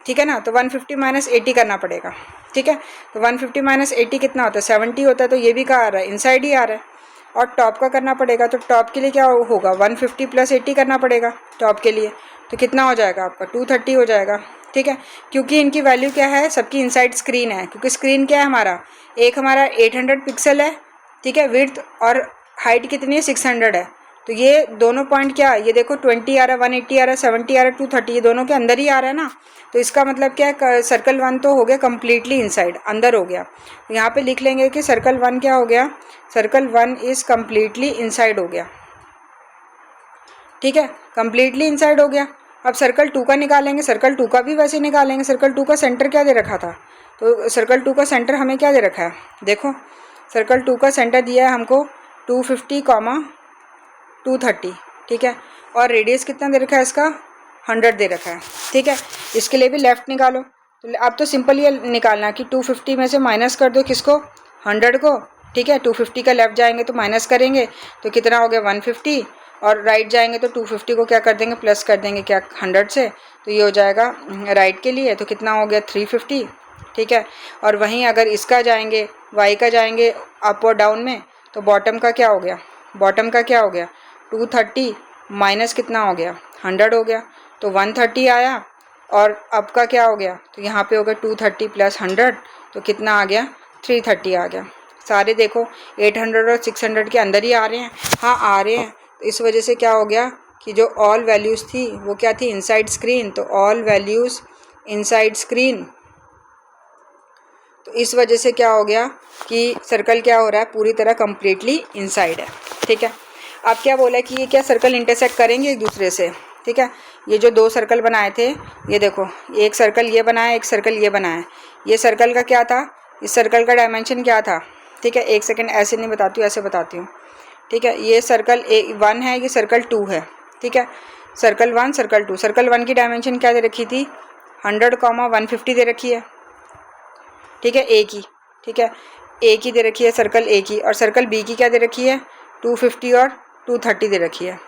ठीक है ना। तो 150 - 80 करना पड़ेगा, ठीक है। तो 150 - 80 कितना होता है, 70 होता है, तो ये भी कहाँ आ रहा है, इनसाइड ही आ रहा है। और टॉप का करना पड़ेगा, तो टॉप के लिए क्या होगा 150 + 80 करना पड़ेगा टॉप के लिए, तो कितना हो जाएगा आपका 230 हो जाएगा। ठीक है, क्योंकि इनकी वैल्यू क्या है, सबकी इनसाइड स्क्रीन है, क्योंकि स्क्रीन क्या है हमारा, एक हमारा 800 पिक्सल है, ठीक है, विड्थ, और हाइट कितनी है 600 है। तो ये दोनों पॉइंट क्या है, ये देखो 20 आ रहा है, 180 आ रहा है, 70 आ रहा है, 230, ये दोनों के अंदर ही आ रहा है ना। तो इसका मतलब क्या है, सर्कल 1 तो हो गया कम्प्लीटली इनसाइड, अंदर हो गया। तो यहाँ पे लिख लेंगे कि सर्कल 1 क्या हो गया, सर्कल 1 इज़ कम्प्लीटली इनसाइड हो गया। ठीक है, कम्प्लीटली इनसाइड हो गया। अब सर्कल 2 का निकालेंगे, सर्कल 2 का भी वैसे निकालेंगे। सर्कल 2 का सेंटर क्या दे रखा था, तो सर्कल 2 का सेंटर हमें क्या दे रखा है, देखो सर्कल 2 का सेंटर दिया है हमको 250, 230, ठीक है, और रेडियस कितना दे रखा है इसका 100 दे रखा है। ठीक है, इसके लिए भी लेफ़्ट निकालो। तो अब तो सिंपल ये निकालना कि 250 में से माइनस कर दो किसको, 100 को। ठीक है, 250 का लेफ़्ट जाएंगे तो माइनस करेंगे तो कितना हो गया 150, और राइट जाएंगे तो 250 को क्या कर देंगे, प्लस कर देंगे क्या 100 से, तो ये हो जाएगा राइट के लिए, तो कितना हो गया 350। ठीक है, और वहीं अगर इसका जाएंगे, वाई का जाएंगे अप और डाउन में, तो बॉटम का क्या हो गया, बॉटम का क्या हो गया 230 माइनस कितना हो गया 100 हो गया, तो 130 आया। और अब का क्या हो गया, तो यहाँ पे हो गया 230 + 100, तो कितना आ गया 330 आ गया। सारे देखो 800 और 600 के अंदर ही आ रहे हैं, हाँ आ रहे हैं। तो इस वजह से क्या हो गया कि जो ऑल वैल्यूज़ थी वो क्या थी, इनसाइड स्क्रीन, तो ऑल वैल्यूज़ इनसाइड स्क्रीन। तो इस वजह से क्या हो गया कि सर्कल क्या हो रहा है, पूरी तरह कम्प्लीटली इनसाइड है। ठीक है, अब क्या बोला कि ये क्या सर्कल इंटरसेक्ट करेंगे एक दूसरे से। ठीक है, ये जो दो सर्कल बनाए थे, ये देखो एक सर्कल ये बनाया, एक सर्कल ये बनाया, ये सर्कल का क्या था, इस सर्कल का डायमेंशन क्या था। ठीक है, एक सेकंड, ऐसे नहीं बताती हूँ, ऐसे बताती हूँ। ठीक है, ये सर्कल 1 है, ये सर्कल 2 है। ठीक है, सर्कल 1 सर्कल 2, सर्कल 1 की डायमेंशन क्या दे रखी थी 100, 150 दे रखी है। ठीक है, ए की, ठीक है, ए की दे रखी है सर्कल ए की, और सर्कल बी की क्या दे रखी है 250 और 230 दे रखी है।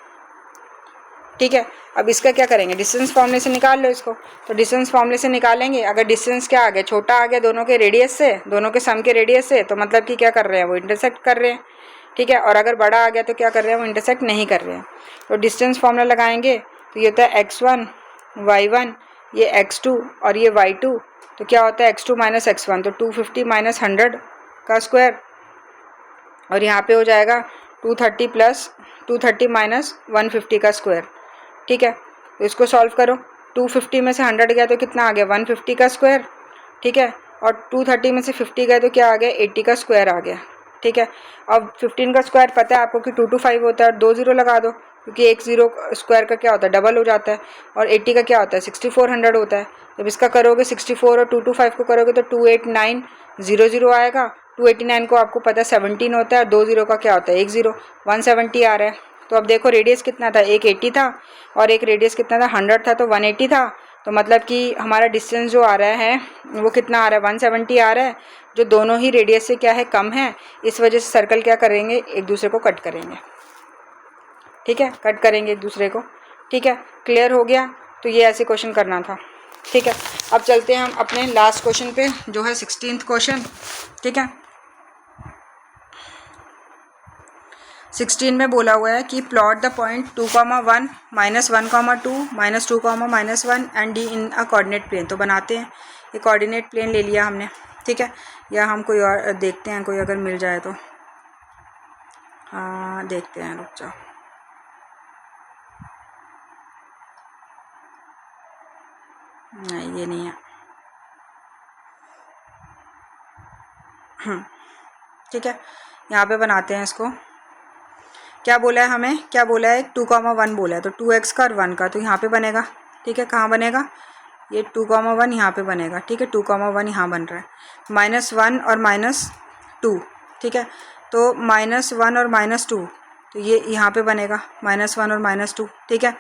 ठीक है, अब इसका क्या करेंगे, डिस्टेंस फॉर्मूले से निकाल लो इसको। तो डिस्टेंस फॉर्मूले से निकालेंगे, अगर डिस्टेंस क्या आ गया, छोटा आ गया दोनों के रेडियस से, दोनों के सम के रेडियस से, तो मतलब कि क्या कर रहे हैं, वो इंटरसेक्ट कर रहे हैं। ठीक है, और अगर बड़ा आ गया तो क्या कर रहे हैं, वो इंटरसेक्ट नहीं कर रहे हैं। तो डिस्टेंस फॉर्मूला लगाएंगे, तो ये होता है x1 y1, ये x2 और ये y2, तो क्या होता है x2 - x1, तो 250 - 100 का स्क्वायर, और यहाँ पे हो जाएगा 230 + 150 का स्क्वायर। ठीक है, तो इसको सॉल्व करो, 250 में से 100 गया तो कितना आ गया 150 का स्क्वायर। ठीक है, और 230 में से 50 गया तो क्या आ गया 80 का स्क्वायर आ गया। ठीक है, अब 15 का स्क्वायर पता है आपको कि 2 to 5 होता है, और 2 0 लगा दो, क्योंकि एक ज़ीरो स्क्वायर का क्या होता है डबल हो जाता है, और 80 का क्या होता है 6400 होता है। जब इसका करोगे 64 और 2 to 5 को करोगे तो 28900 आएगा। 289 को आपको पता है 17 होता है, और 2 0 का क्या होता है 1 0, 170 आ रहा है। तो अब देखो रेडियस कितना था, एक 80 था और एक रेडियस कितना था 100 था, तो 180 था। तो मतलब कि हमारा डिस्टेंस जो आ रहा है वो कितना आ रहा है 170 आ रहा है, जो दोनों ही रेडियस से क्या है कम है। इस वजह से सर्कल क्या करेंगे, एक दूसरे को कट करेंगे। ठीक है, कट करेंगे एक दूसरे को। ठीक है, क्लियर हो गया। तो ये ऐसे क्वेश्चन करना था। ठीक है, अब चलते हैं हम अपने लास्ट क्वेश्चन पे, जो है 16th क्वेश्चन। ठीक है, 16 में बोला हुआ है कि plot the point 2, 1 -1, 2 -2, -1 and D in a coordinate plane. तो बनाते हैं, एक कोऑर्डिनेट प्लेन ले लिया हमने। ठीक है, या हम कोई और देखते हैं, कोई अगर मिल जाए तो। हाँ देखते हैं, रुक जाओ। नहीं ये नहीं है। ठीक है, यहाँ पे बनाते हैं इसको। क्या बोला है हमें, क्या बोला है 2, 1 बोला है, तो 2x का और 1 का, तो यहाँ पे बनेगा। ठीक है, कहाँ बनेगा, ये 2, 1 यहाँ पे बनेगा। ठीक है, 2, 1 यहाँ बन रहा है, -1 और -2। ठीक है, तो -1 और -2, तो ये यहाँ पे बनेगा -1 और -2। ठीक है,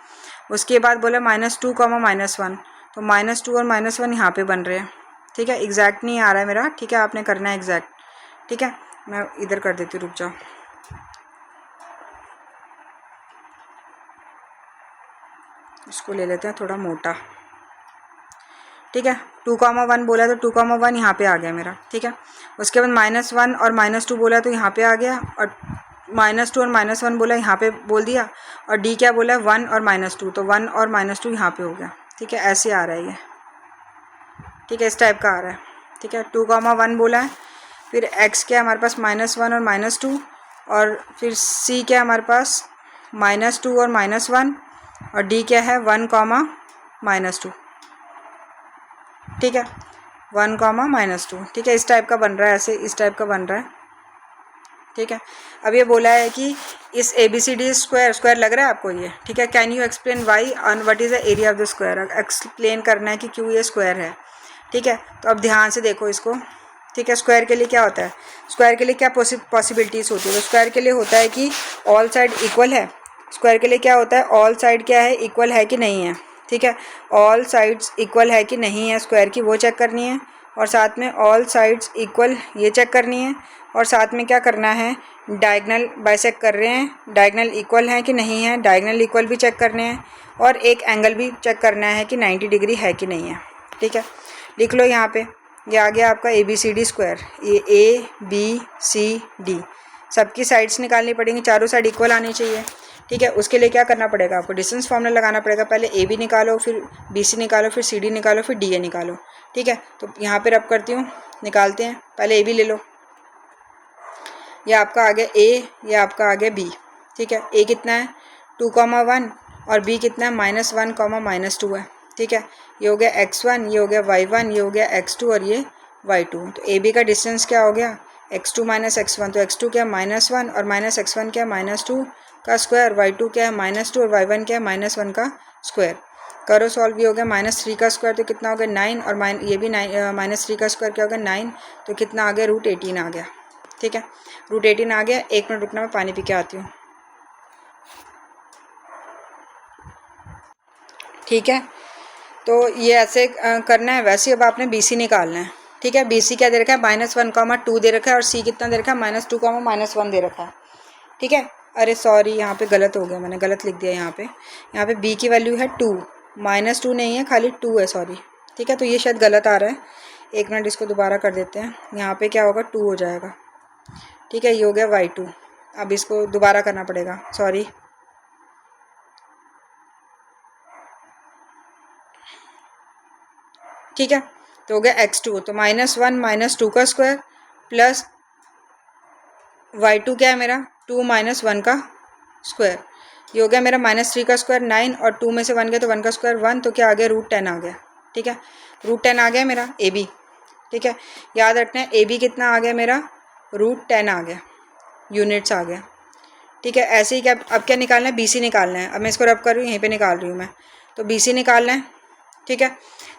उसके बाद बोला -2, -1, तो -2 और -1 यहाँ पे बन रहे हैं। ठीक है, एग्जैक्ट नहीं आ रहा है मेरा। ठीक है, आपने करना है एग्जैक्ट। ठीक है, मैं इधर कर देती हूँ, रुक जाओ। इसको ले लेते हैं थोड़ा मोटा। ठीक है, 2, 1 बोला तो 2, 1 यहाँ पे आ गया मेरा। ठीक है, उसके बाद -1 और -2 बोला तो यहाँ पे आ गया, और -2 और -1 बोला, यहाँ पे बोल दिया, और डी क्या बोला है 1 और -2, तो 1 और -2 यहाँ पे हो गया। ठीक है, ऐसे आ रहा है ये। ठीक है, इस टाइप का आ रहा है। ठीक है, 2,1 बोला है, फिर x क्या है हमारे पास -1 और -2, और फिर c क्या है हमारे पास -2 और -1, और d क्या है 1, -2। ठीक है, 1, -2। ठीक है, इस टाइप का बन रहा है, ऐसे इस टाइप का बन रहा है। ठीक है, अब ये बोला है कि इस ABCD स्क्वायर लग रहा है आपको ये। ठीक है, can you explain why and what is the area of the square, explain करना है कि क्यों ये स्क्वायर है। ठीक है, तो अब ध्यान से देखो इसको। ठीक है, स्क्वायर के लिए क्या होता है, स्क्वायर के लिए क्या पॉसिबिलिटीज़ होती है, तो स्क्वायर के लिए होता है कि ऑल साइड इक्वल है। स्क्वायर के लिए क्या होता है, ऑल साइड क्या है, इक्वल है कि नहीं है। ठीक है, ऑल साइड्स इक्वल है कि नहीं है स्क्वायर की, वो चेक करनी है, और साथ में ऑल साइड्स इक्वल ये चेक करनी है, और साथ में क्या करना है, डायगनल बाइसेक्ट कर रहे हैं, डायगनल इक्वल है कि नहीं है, डायगनल इक्वल भी चेक करने हैं, और एक एंगल भी चेक करना है कि 90 डिग्री है कि नहीं है। ठीक है, लिख लो यहाँ पे, ये आ गया आपका ABCD स्क्वायर। ये ABCD सबकी साइड्स निकालनी पड़ेंगी, चारों साइड इक्वल आनी चाहिए। ठीक है, उसके लिए क्या करना पड़ेगा आपको, डिस्टेंस फॉर्मूला लगाना पड़ेगा। पहले AB निकालो, फिर BC निकालो, फिर CD निकालो, फिर DA निकालो। ठीक है, तो यहाँ पे रब करती हूँ, निकालते हैं। पहले AB ले लो, ये आपका आ गया A, ये आपका आ गया B। ठीक है, A कितना है 2,1, और B कितना है -1, -2 है। ठीक है, ये हो गया x1, ये हो गया y1, ये हो गया x2, और ये y2। तो AB का डिस्टेंस क्या हो गया x2 - x1, तो x2 क्या है -1, और -x1 क्या है -2 का स्क्वायर, y2 क्या है -2, और y1 क्या है -1 का स्क्वायर। करो सॉल्व, भी हो गया -3 का स्क्वायर, तो कितना हो गया 9, और ये भी -3 का स्क्वायर क्या हो गया 9, तो कितना आ गया √18 आ गया। ठीक है, √18 आ गया। 1 मिनट रुकना, मैं पानी पी के आती हूँ। ठीक है, तो ये ऐसे करना है। वैसे अब आपने BC निकालना है। ठीक है, BC क्या दे रखा है -1, 2 दे रखा है, और C कितना दे रखा है -2, -1 दे रखा है। ठीक है, अरे सॉरी, यहाँ पे गलत हो गया, मैंने गलत लिख दिया यहाँ पे B की वैल्यू है 2, -2 नहीं है, खाली 2 है, सॉरी। ठीक है, तो ये शायद गलत आ रहा है। 1 मिनट, इसको दोबारा कर देते हैं। यहाँ पे क्या होगा 2 हो जाएगा। ठीक है, ये हो गया y2। अब इसको दोबारा करना पड़ेगा, सॉरी। ठीक है, तो हो गया x2, तो -1 -2 का स्क्वायर प्लस y2 क्या है मेरा 2 -1 का स्क्वायर, ये हो गया मेरा -3 का स्क्वायर 9, और 2 में से 1 गया तो 1 का स्क्वायर 1, तो क्या आ गया √10 आ गया। ठीक है, √10 आ गया मेरा AB। ठीक है, याद रखना है AB कितना आ गया मेरा √10 आ गया, यूनिट्स आ गया। ठीक है, ऐसे ही क्या, अब क्या निकालना है, BC निकालना है। अब मैं इसको रब कर रही हूँ, यहीं पे निकाल रही हूँ मैं, तो BC निकालना है। ठीक है,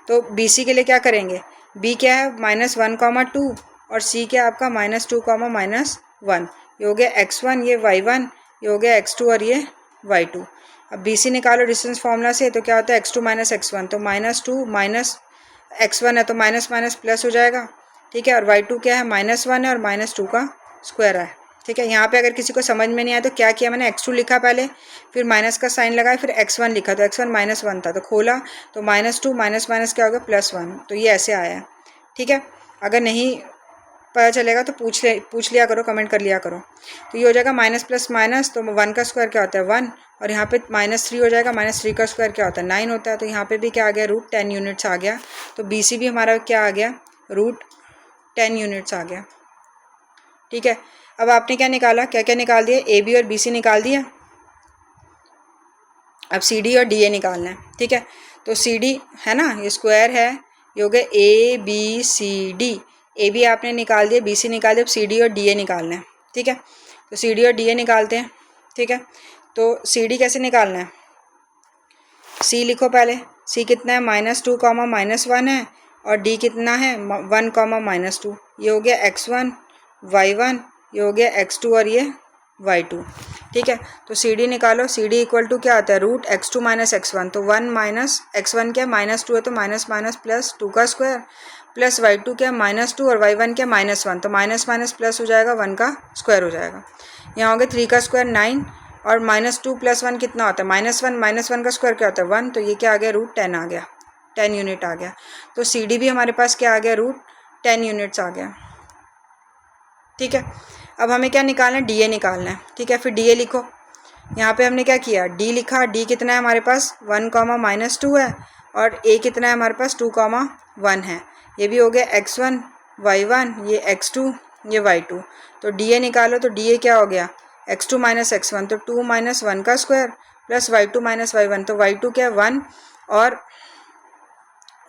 तो BC के लिए क्या करेंगे, B क्या है -1, 2, और C क्या है आपका -2, -1। ये हो गया x1, ये y1, ये हो गया x2, और ये y2। अब BC निकालो डिस्टेंस फार्मूला से, तो क्या होता है x2 - x1, तो -2 -x1 है, तो माइनस माइनस प्लस हो जाएगा। ठीक है, और y2 क्या है -1 है, और -2 का स्क्वायर है। ठीक है, यहाँ पे अगर किसी को समझ में नहीं आया तो क्या किया मैंने, x2 लिखा पहले, फिर माइनस का साइन लगाया, फिर x1 लिखा, तो x1 -1 था, तो खोला, तो -2 माइनस क्या हो गया +1, तो ये ऐसे आया है। ठीक है, अगर नहीं पता चलेगा तो पूछ लिया करो, कमेंट कर लिया करो। तो ये हो जाएगा माइनस प्लस माइनस, तो 1 का स्क्वायर क्या होता है 1, और यहाँ पे -3 हो जाएगा, -3 का स्क्वायर क्या होता है 9 होता है, तो यहाँ पे भी क्या आ गया √10 यूनिट्स आ गया। तो BC भी हमारा क्या आ गया √10 यूनिट्स आ गया। ठीक है, अब आपने क्या निकाला, क्या क्या निकाल दिया, AB और BC निकाल दिया। अब CD और DA निकालना है। ठीक है, तो CD है ना, ये स्क्वायर है, ये हो गया ABCD। AB आपने निकाल दिया, BC निकाल दिया, अब CD और DA निकालना है। ठीक है, तो CD और DA निकालते हैं। ठीक है, तो CD कैसे निकालना है, C लिखो पहले, C कितना है -2, -1 है, और D कितना है 1, -2। ये हो गया x1, y1, ये हो गया x2, और ये y2। ठीक है, तो CD निकालो, CD इक्वल टू क्या आता है √x2 - x1, तो 1 - x1 क्या -2 है, तो माइनस माइनस प्लस 2 का स्क्वायर, प्लस y2 क्या -2, और y1 क्या -1, तो माइनस माइनस प्लस हो जाएगा 1 का स्क्वायर हो जाएगा। यहाँ हो गया 3 का स्क्वायर 9, और -2 + 1 कितना होता है -1 का स्क्वायर क्या होता है 1, तो ये क्या आ गया √10 आ गया, 10 यूनिट आ गया। तो CD भी हमारे पास क्या आ गया √10 यूनिट्स आ गया। ठीक है, अब हमें क्या निकालना है, डी ए निकालना है, ठीक है। फिर डी ए लिखो, यहाँ पे हमने क्या किया, डी लिखा, डी कितना है हमारे पास 1, -2 है, और ए कितना है हमारे पास 2, 1 है। ये भी हो गया x1 y1, ये x2 ये y2। तो डी ए निकालो, तो डी ए क्या हो गया x2 - x1, तो 2 - 1 का स्क्वायर प्लस y2 - y1, तो y2 क्या 1 और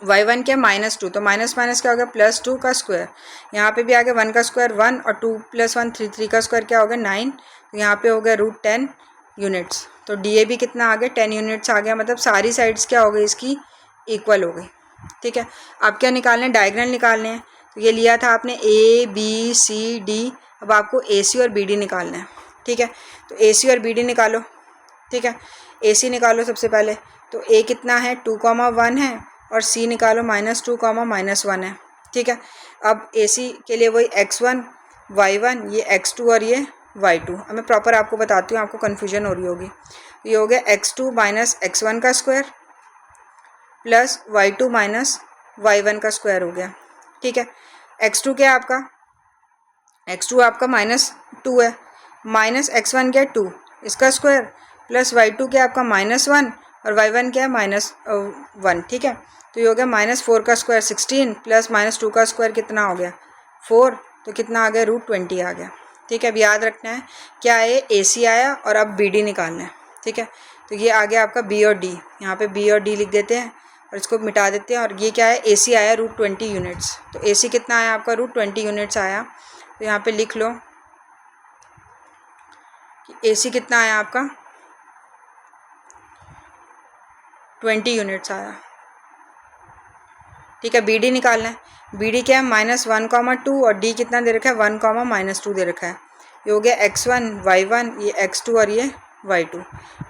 y1 क्या -2, तो माइनस माइनस क्या हो गया +2 का स्क्वायर। यहाँ पे भी आ गया 1 का स्क्वायर 1 और 2 + 1 3, 3 का स्क्वायर क्या हो गया 9, तो यहाँ पे हो गया √10 यूनिट्स। तो डी ए भी कितना आ गया 10 यूनिट्स आ गया, मतलब सारी साइड्स क्या हो गई इसकी इक्वल हो गई, ठीक है। अब क्या निकालने हैं, डायगोनल निकालने हैं। तो ये लिया था आपने ए बी सी डी, अब आपको ए सी और बी डी निकालना है, ठीक है। तो ए सी और बी डी निकालो, ठीक है। ए सी निकालो सबसे पहले, तो ए कितना है 2, 1 है, और सी निकालो -2, -1 है, ठीक है। अब ए सी के लिए वही x1 y1, ये x2 और ये y2। अब मैं प्रॉपर आपको बताती हूँ, आपको कन्फ्यूजन हो रही होगी। ये हो गया x2 - x1 का स्क्वायर प्लस y2 - y1 का स्क्वायर हो गया, ठीक है। x2 क्या है आपका, x2 आपका -2 है, -x1 क्या है 2, इसका स्क्वायर प्लस y2 क्या है आपका -1 और y1 क्या है -1, ठीक है। तो ये हो गया -4 का स्क्वायर 16 प्लस -2 का स्क्वायर कितना हो गया 4, तो कितना आ गया √20 आ गया, ठीक है। अब याद रखना है क्या है, ए सी आया और अब बी डी निकालना है, ठीक है। तो ये आ गया आपका बी और डी, यहाँ पे बी और डी लिख देते हैं और इसको मिटा देते हैं। और ये क्या है, ए सी आया √20 यूनिट्स, तो ए सी कितना आया आपका √20 यूनिट्स आया। तो यहाँ पे लिख लो कि ए सी कितना आया आपका 20 यूनिट्स आया, ठीक है। बी डी निकालना है, बी डी क्या है -1, 2 और डी कितना दे रखा है 1, -2 दे रखा है। ये हो गया x1 y1, ये x2 और ये y2।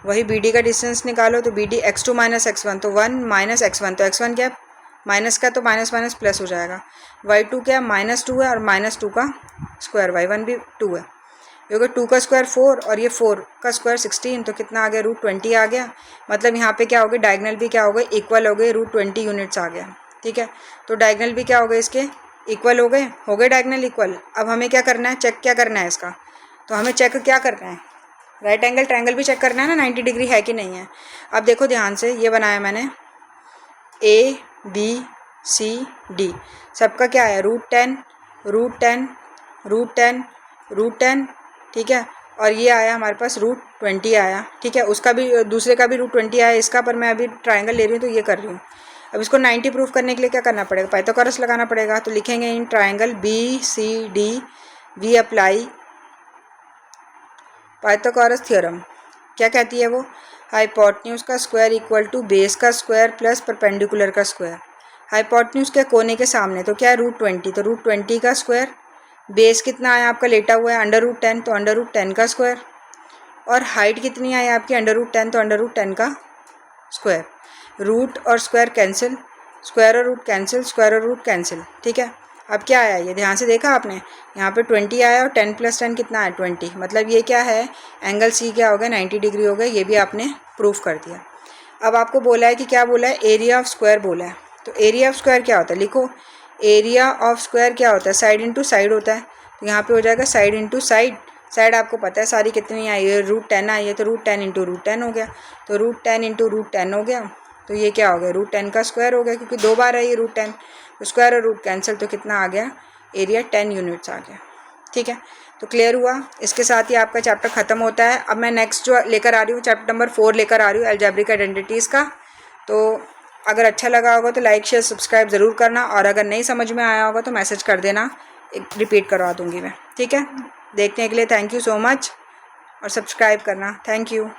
वही बी डी का डिस्टेंस निकालो, तो बी डी x2 - x1, तो 1 - x1, तो x1 क्या है माइनस का, तो माइनस माइनस प्लस हो जाएगा। y2 क्या है -2 है और -2 का स्क्वायर, y1 भी 2 है। ये हो गया 2 का स्क्वायर 4 और ये 4 का स्क्वायर 16, तो कितना आ गया √20 आ गया। मतलब यहाँ पे क्या हो गया, डायगोनल भी क्या हो गए इक्वल हो गए, √20 यूनिट्स आ गया, ठीक है। तो डायगोनल भी क्या हो गए इसके इक्वल हो गए डायगोनल इक्वल। अब हमें क्या करना है, चेक क्या करना है इसका, तो हमें चेक क्या करना है, राइट एंगल ट्रायंगल भी चेक करना है ना 90 डिग्री है कि नहीं है। अब देखो ध्यान से, ये बनाया मैंने ए बी सी डी, सबका क्या है √10 √10 √10 √10, ठीक है। और ये आया हमारे पास √20 आया, ठीक है। उसका भी दूसरे का भी √20 आया इसका, पर मैं अभी ट्रायंगल ले रही हूँ तो ये कर रही हूँ। अब इसको 90 प्रूफ करने के लिए क्या करना पड़ेगा, पाइथागोरस लगाना पड़ेगा। तो लिखेंगे in triangle B C D we apply Pythagoras theorem. क्या कहती है वो, हाइपोटेन्यूज का स्क्वायर इक्वल टू बेस का स्क्वायर प्लस परपेंडिकुलर का स्क्वायर। हाइपोटेन्यूज के कोने के सामने तो क्या है √20, तो √20 का स्क्वायर, बेस कितना आया आपका लेटा हुआ है √10, तो √10 का स्क्वायर, और हाइट कितनी आई आपकी √10, तो √10 का स्क्वायर। रूट और स्क्वायर कैंसिल, स्क्वायर और रूट कैंसिल, स्क्वायर और रूट कैंसिल, ठीक है। अब क्या आया, ये ध्यान से देखा आपने, यहाँ पे 20 आया और 10 + 10 कितना है 20, मतलब ये क्या है एंगल सी क्या हो गया 90 डिग्री हो गया। ये भी आपने प्रूफ कर दिया। अब आपको बोला है कि क्या बोला है, एरिया ऑफ स्क्वायर बोला है। तो एरिया ऑफ स्क्वायर क्या होता है, लिखो एरिया ऑफ स्क्वायर क्या होता है, साइड इंटू साइड होता है। तो यहाँ पे हो जाएगा साइड इंटू साइड, साइड आपको पता है सारी कितनी आई है √10 आई है, तो √10 × √10 हो गया, तो √10 × √10 हो गया। तो ये क्या हो गया √10 का स्क्वायर हो गया, क्योंकि 2 बार है ये √10, तो स्क्वायर और रूट कैंसिल, तो कितना आ गया एरिया 10 यूनिट्स आ गया, ठीक है। तो क्लियर हुआ। इसके साथ ही आपका चैप्टर ख़त्म होता है। अब मैं नेक्स्ट जो लेकर आ रही हूँ चैप्टर नंबर 4 लेकर आ रही हूँ, अलजेब्रिक आइडेंटिटीज़ का। तो अगर अच्छा लगा होगा तो लाइक शेयर सब्सक्राइब ज़रूर करना, और अगर नहीं समझ में आया होगा तो मैसेज कर देना, रिपीट करवा दूँगी मैं, ठीक है। देखने के लिए थैंक यू सो मच, और सब्सक्राइब करना, थैंक यू।